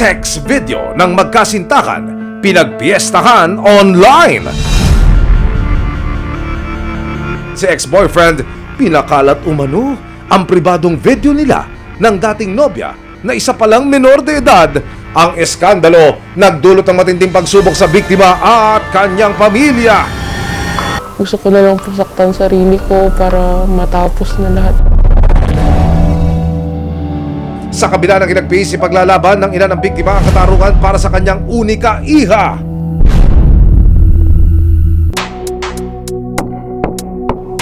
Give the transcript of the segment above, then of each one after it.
sex video ng magkasintahan pinagpiestahan online. Si ex-boyfriend pinakalat umano ang pribadong video nila ng dating nobya na isa palang menor de edad. Ang eskandalo nagdulot ng matinding pagsubok sa biktima at kanyang pamilya. Gusto ko na lang pasaktan sarili ko para matapos na lahat. Sa kabila ng hinagpis paglalaban ng ina ng biktima ang katarungan para sa kanyang unika iha.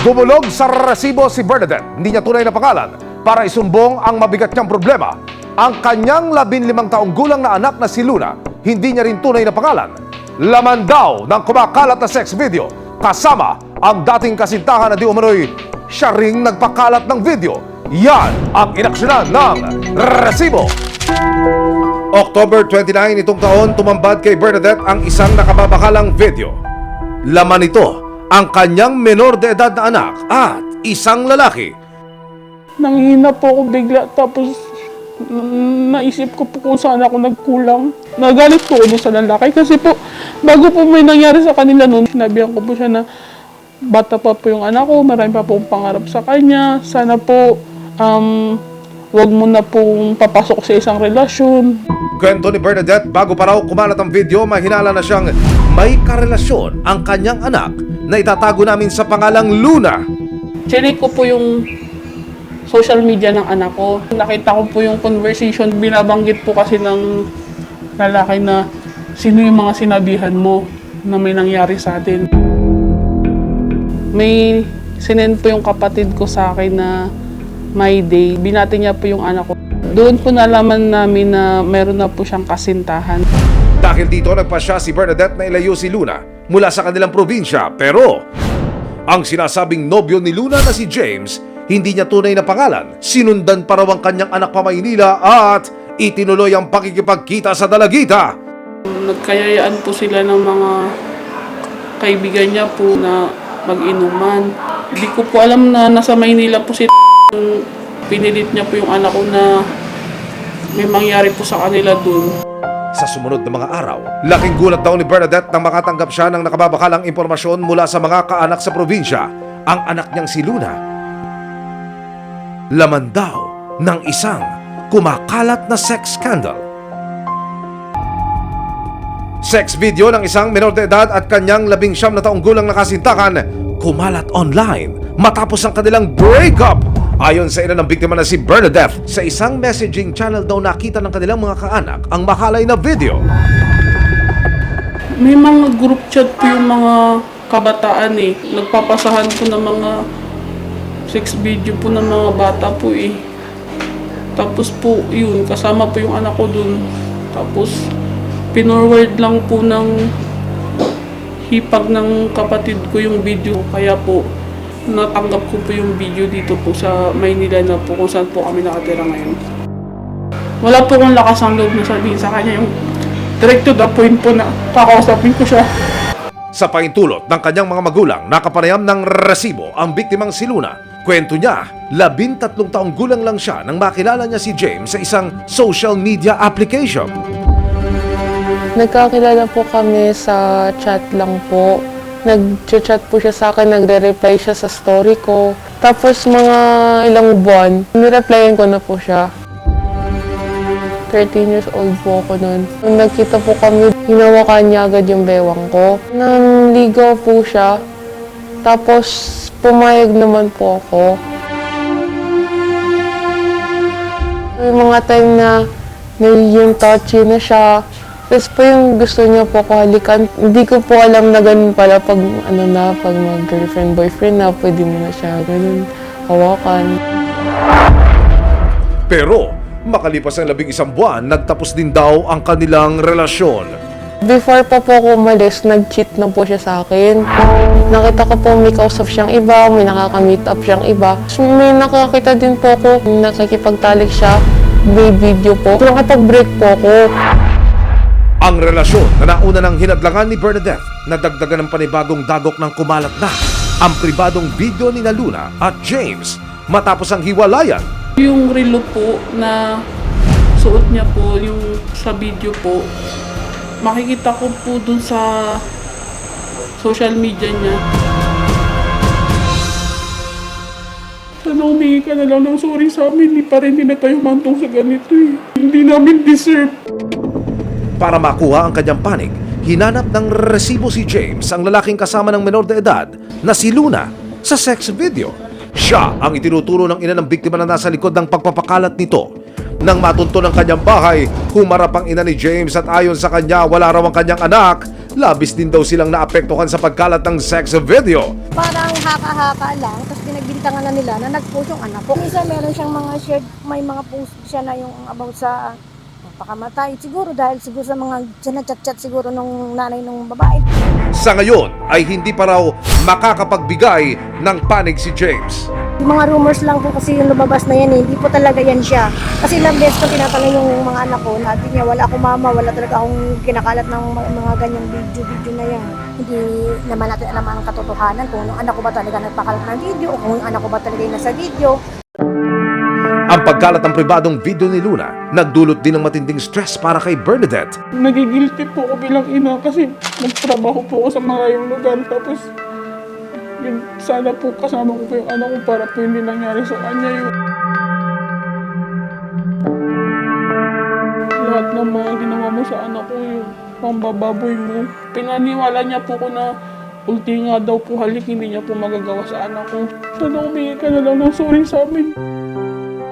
Dumulog sa resibo si Bernadette, hindi niya tunay na pangalan, para isumbong ang mabigat niyang problema. Ang kanyang 15 taong gulang na anak na si Luna, hindi niya rin tunay na pangalan. Laman daw ng kumakalat na sex video, kasama ang dating kasintahan na di umano'y siya ring nagpakalat ng video. Yan ang inaksyonan ng resibo. October 29 itong taon, tumambad kay Bernadette ang isang nakababakalang video. Laman ito ang kanyang menor de edad na anak at isang lalaki. Nanghina po ako bigla, tapos naisip ko po kung saan ako nagkulang. Nagalit po ako sa lalaki kasi po bago po may nangyari sa kanila noon, sinabihan ko po siya na bata pa po yung anak ko, marami pa pong pangarap sa kanya. Sana po wag mo na pong papasok sa isang relasyon. Kwento ni Bernadette, bago pa raw kumalat ang video, mahinala na siyang may karelasyon ang kanyang anak na itatago namin sa pangalang Luna. Chinek ko po yung social media ng anak ko. Nakita ko po yung conversation. Binabanggit po kasi ng lalaki na sino yung mga sinabihan mo na may nangyari sa atin. May sinend po yung kapatid ko sa akin na my day. Binati niya po yung anak ko. Doon po nalaman namin na meron na po siyang kasintahan. Dahil dito nagpasya si Bernadette na ilayo si Luna mula sa kanilang probinsya. Pero ang sinasabing nobyo ni Luna na si James, hindi niya tunay na pangalan. Sinundan pa raw ang kanyang anak pa Maynila at itinuloy ang pakikipagkita sa dalagita. Nagkayayaan po sila ng mga kaibigan niya po na mag-inuman. Hindi ko po alam na nasa Maynila po si pinilit niya po yung anak ko na may mangyari po sa kanila dun. Sa sumunod na mga araw, laking gulat daw ni Bernadette nang makatanggap siya ng nakababakalang impormasyon mula sa mga kaanak sa probinsya. Ang anak niyang si Luna, laman daw ng isang kumakalat na sex scandal. Sex video ng isang menor de edad at kanyang 19 na taong gulang na kasintahan kumalat online matapos ang kanilang breakup. Ayon sa ina ng biktima na si Bernadette, sa isang messaging channel daw nakita ng kanilang mga kaanak ang mahalay na video. May mga group chat po yung mga kabataan eh. Nagpapasahan po ng mga sex video po ng mga bata po eh. Tapos po yun, kasama po yung anak ko dun. Tapos pinorward lang po ng hipag ng kapatid ko yung video. Kaya po natanggap ko po yung video dito po sa Maynila na po kung saan po kami nakatira ngayon. Wala po akong lakas ang loob na sabihin sa kanya yung direct to the point po na kakausapin ko siya. Sa paintulot ng kanyang mga magulang, nakapanayam ng resibo ang biktimang si Luna. Kwento niya, 13 taong gulang lang siya nang makilala niya si James sa isang social media application. Nagkakilala po kami sa chat lang po. Nag-chat po siya sa akin, nagre-reply siya sa story ko. Tapos mga ilang buwan, nireplyan ko na po siya. 13 years old po ako noon. Nung nagkita po kami, hinawakan niya agad yung bewang ko. Nanligaw po siya. Tapos pumayag naman po ako. May mga time na nagiging touchy na siya. Tapos po yung gusto niya po ko halikan. Hindi ko po alam na ganun pala pag pag mag-girlfriend, boyfriend na, pwede mo na siya ganun hawakan. Pero makalipas ang 11 buwan, nagtapos din daw ang kanilang relasyon. Before pa po ako umalis, nag-cheat na po siya sa akin. Nakita ko po may kausap siyang iba, may nakaka-meet up siyang iba. May nakakita din po ako, nakikipagtalik siya, may video po. Nakapag-break po ako. Ang relasyon na nauna ng hinadlangan ni Bernadette, nadagdagan ng panibagong dagok ng kumalat na ang pribadong video ni Luna at James matapos ang hiwalayan. Yung relo po na suot niya po, yung sa video po, makikita ko po dun sa social media niya. Sana humingi ka na lang ng sorry sa amin, hindi pa rin na tayo mantong sa ganito eh. Hindi namin deserve. Para makuha ang kanyang panig, hinanap ng resibo si James, ang lalaking kasama ng menor de edad na si Luna sa sex video. Siya ang itinuturo ng ina ng biktima na nasa likod ng pagpapakalat nito. Nang matunto ng kanyang bahay, humarap ang ina ni James at ayon sa kanya, wala raw ang kanyang anak. Labis din daw silang naapektuhan sa pagkalat ng sex video. Parang haka-haka lang, tapos pinagbintangan na nila na nag-post yung anak ko. Minsan meron siyang mga shared, may mga post siya na yung about sa pakamatay. Siguro dahil siguro sa mga chat-chat siguro nung nanay nung babae. Sa ngayon ay hindi pa raw makakapagbigay ng panig si James. Yung mga rumors lang po kasi yung lumabas na yan, hindi po talaga yan siya. Kasi ilang beses ko tinatanong yung mga anak ko, natin niya, wala akong mama, wala talaga akong kinakalat ng mga ganyang video na yan. Hindi naman natin alam ang katotohanan kung yung anak ko ba talaga nagpakalat ng video o kung yung anak ko ba talaga yung nasa video. Ang pagkalat ng pribadong video ni Luna, nagdulot din ng matinding stress para kay Bernadette. Nagigilty po ako bilang ina kasi nagtrabaho po ako sa maraming lugar. Tapos yun, sana po kasama ko po yung anak ko para po hindi nangyari sa kanya yun. Lahat ng mga ginawa mo sa anak ko, yung pambababoy mo. Pinaniwala niya po ko na ulti nga daw po halik, hindi niya po magagawa sa anak ko. Sana humingi ka na lang ng sorry sa amin.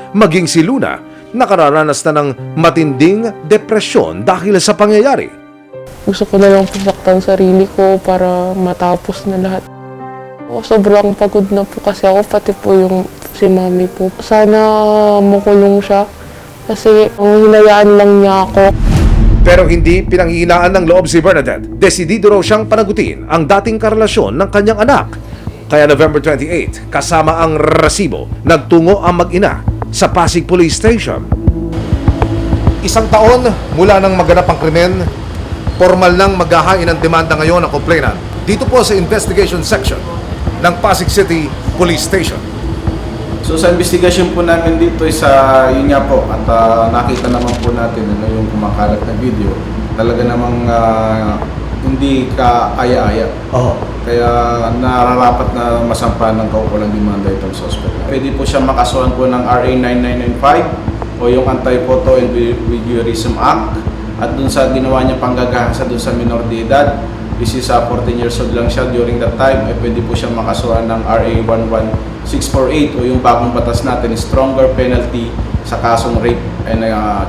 Maging si Luna, nakararanas na ng matinding depresyon dahil sa pangyayari. Gusto ko na lang pasaktan sarili ko para matapos na lahat. Sobrang pagod na po kasi ako, pati po yung si mami po. Sana makulong siya kasi hinayaan lang niya ako. Pero hindi pinanghihinaan ng loob si Bernadette. Desidido raw siyang panagutin ang dating karelasyon ng kanyang anak. Kaya November 28, kasama ang resibo, nagtungo ang mag-ina sa Pasig Police Station. Isang taon mula nang maganap ang krimen, formal nang maghahain ng demanda ngayon ang complainant dito po sa investigation section ng Pasig City Police Station. So sa investigation po namin dito yun nga po at nakita naman po natin yung kumakalat na video. Talaga namang hindi ka aya-aya. Kaya nararapat na masampa ng kaukulang demanda itong suspect. Pwede po siya makasuhan po ng RA 9995 o yung Anti-Photo and Voyeurism Act. At dun sa ginawa niya panggagahasa dun sa minor de edad, is 14 years old lang siya during that time, ay pwede po siya makasuhan ng RA 11648 o yung bagong batas natin, stronger penalty sa kasong rape and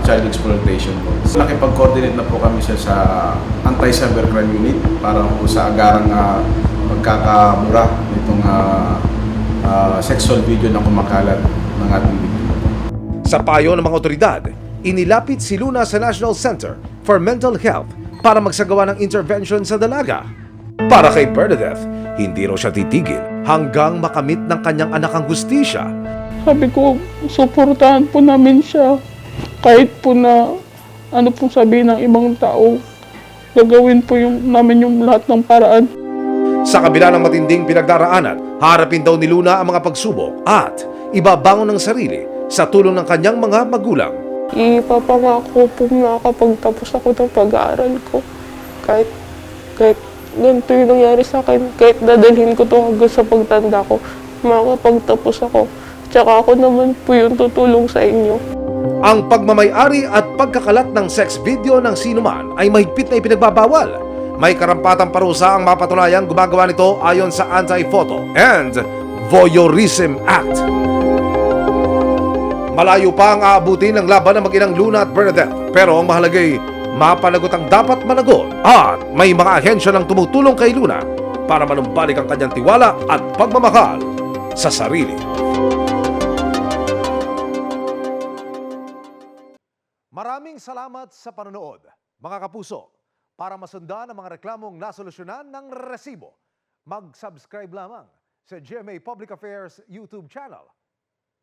child exploitation po. Nakipag-coordinate na po kami siya sa Anti-Cybercrime Unit para po sa agarang pagkakamura nitong sexual video na kumakalat ng ating biktima. Sa payo ng mga otoridad, inilapit si Luna sa National Center for Mental Health para magsagawa ng intervention sa dalaga. Para kay Bernadette, hindi raw siya titigil hanggang makamit ng kanyang anak ang hustisya. Sabi ko, suportahan po namin siya. Kahit po na ano pong sabihin ng ibang tao, gagawin po namin yung lahat ng paraan. Sa kabila ng matinding pinagdaraanan, harapin daw ni Luna ang mga pagsubok at ibabangon ng sarili sa tulong ng kanyang mga magulang. Ipapangako po na kapag tapos ako ng pag-aaral ko. Kahit ganito yung nangyari sa akin, kahit dadalhin ko to hanggang sa pagtanda ko, makakapagtapos ako. Tsaka ako naman po yung tutulong sa inyo. Ang pagmamay-ari at pagkakalat ng sex video ng sinuman ay mahigpit na ipinagbabawal. May karampatang parusa ang mapatunayang gumagawa nito ayon sa Anti-Photo and Voyeurism Act. Malayo pa ang aabutin ng laban ng mag-inang Luna at Bernadette, pero ang mahalagay, mapanagot ang dapat managot at may mga ahensya ng tumutulong kay Luna para manumbalik ang kanyang tiwala at pagmamahal sa sarili. Maraming salamat sa panonood, mga kapuso. Para masundan ang mga reklamong nasolusyonan ng resibo, mag-subscribe lamang sa GMA Public Affairs YouTube channel